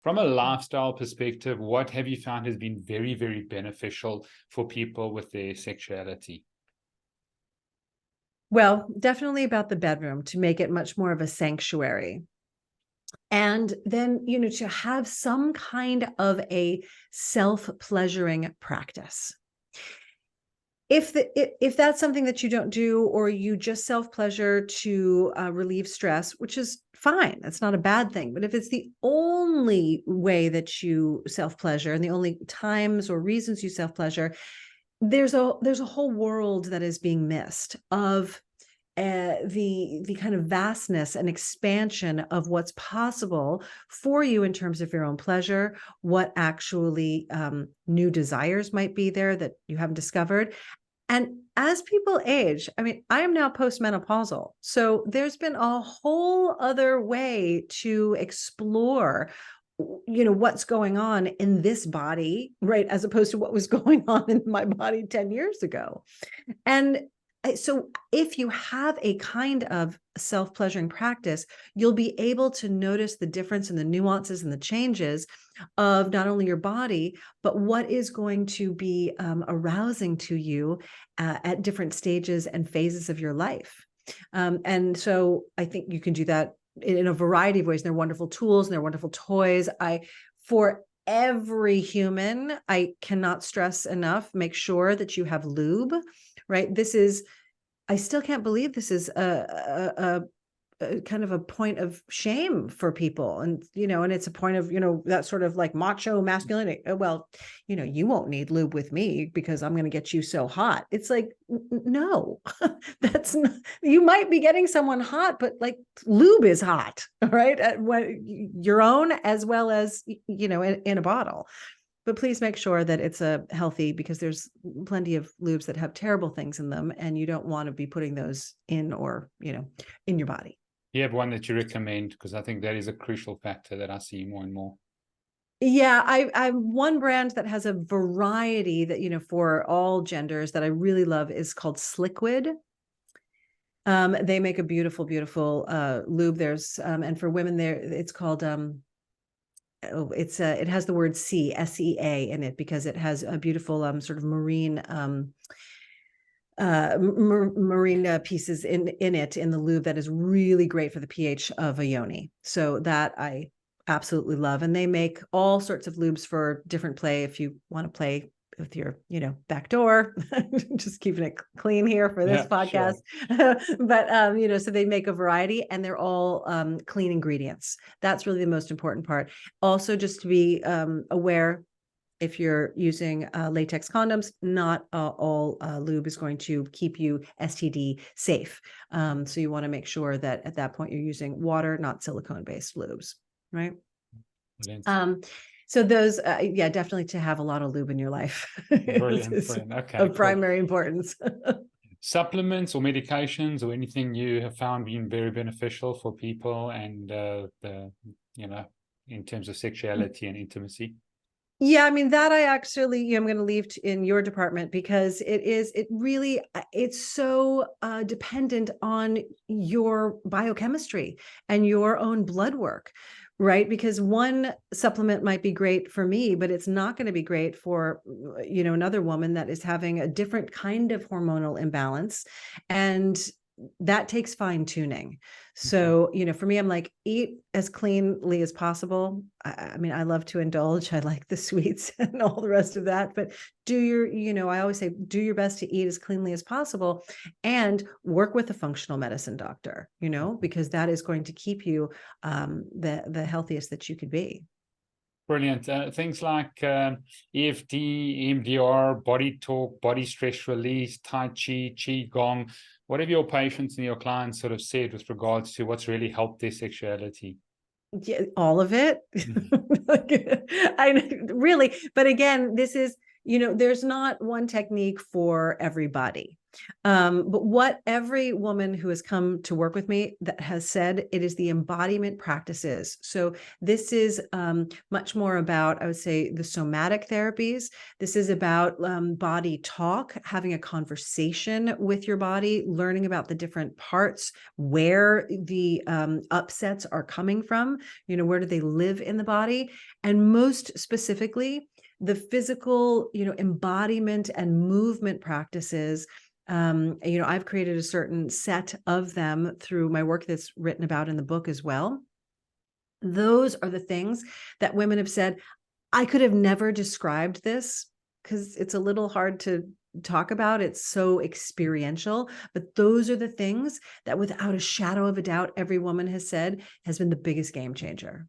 From a lifestyle perspective, what have you found has been very, very beneficial for people with their sexuality? Well, definitely about the bedroom, to make it much more of a sanctuary. And then, to have some kind of a self-pleasuring practice. If that's something that you don't do, or you just self-pleasure to relieve stress, which is fine, that's not a bad thing. But if it's the only way that you self-pleasure and the only times or reasons you self-pleasure, there's a whole world that is being missed of the kind of vastness and expansion of what's possible for you in terms of your own pleasure, what actually new desires might be there that you haven't discovered. And as people age, I mean, I am now postmenopausal. So there's been a whole other way to explore, what's going on in this body, right? As opposed to what was going on in my body 10 years ago. And so if you have a kind of self-pleasuring practice, you'll be able to notice the difference and the nuances and the changes of not only your body, but what is going to be arousing to you at different stages and phases of your life. And so I think you can do that in a variety of ways. And they're wonderful tools and they're wonderful toys. For every human, I cannot stress enough, make sure that you have lube, right? I still can't believe this is a kind of a point of shame for people. And, and it's a point of, that sort of like macho masculinity. Well, you won't need lube with me because I'm going to get you so hot. It's like, no, that's not, you might be getting someone hot, but like lube is hot, right? Your own, as well as, in a bottle. But please make sure that it's a healthy, because there's plenty of lubes that have terrible things in them, and you don't want to be putting those in, or, in your body. You have one that you recommend? Because I think that is a crucial factor that I see more and more. Yeah, I'm one brand that has a variety that, for all genders, that I really love, is called Sliquid. They make a beautiful, beautiful lube. There's and for women there, it's called it has the word SEA in it, because it has a beautiful sort of marine marine pieces in it, in the lube, that is really great for the pH of a yoni. So that I absolutely love. And they make all sorts of lubes for different play. If you want to play with your, back door, just keeping it clean here for this podcast. Sure. But, so they make a variety, and they're all clean ingredients. That's really the most important part. Also, just to be aware, if you're using latex condoms, not all lube is going to keep you STD safe. So you want to make sure that at that point you're using water, not silicone-based lubes, right? So those, definitely to have a lot of lube in your life. Brilliant. Okay, of primary importance. Supplements or medications or anything you have found being very beneficial for people, and in terms of sexuality and intimacy? Yeah, I mean, that I actually, I'm going to leave in your department, because it's so dependent on your biochemistry and your own blood work, right? Because one supplement might be great for me, but it's not going to be great for, another woman that is having a different kind of hormonal imbalance. And that takes fine tuning. So, for me, I'm like, eat as cleanly as possible. I mean, I love to indulge. I like the sweets and all the rest of that, but I always say, do your best to eat as cleanly as possible, and work with a functional medicine doctor, because that is going to keep you the healthiest that you could be. Brilliant. Things like EFT, EMDR, body talk, body stress release, Tai Chi, Qigong. What have your patients and your clients sort of said with regards to what's really helped their sexuality? Yeah, all of it. I really, but again, this is, there's not one technique for everybody. But what every woman who has come to work with me that has said, it is the embodiment practices. So this is much more about, I would say, the somatic therapies. This is about body talk, having a conversation with your body, learning about the different parts, where the upsets are coming from, where do they live in the body? And most specifically, the physical, embodiment and movement practices. I've created a certain set of them through my work that's written about in the book as well. Those are the things that women have said, I could have never described this because it's a little hard to talk about. It's so experiential, but those are the things that without a shadow of a doubt, every woman has said has been the biggest game changer.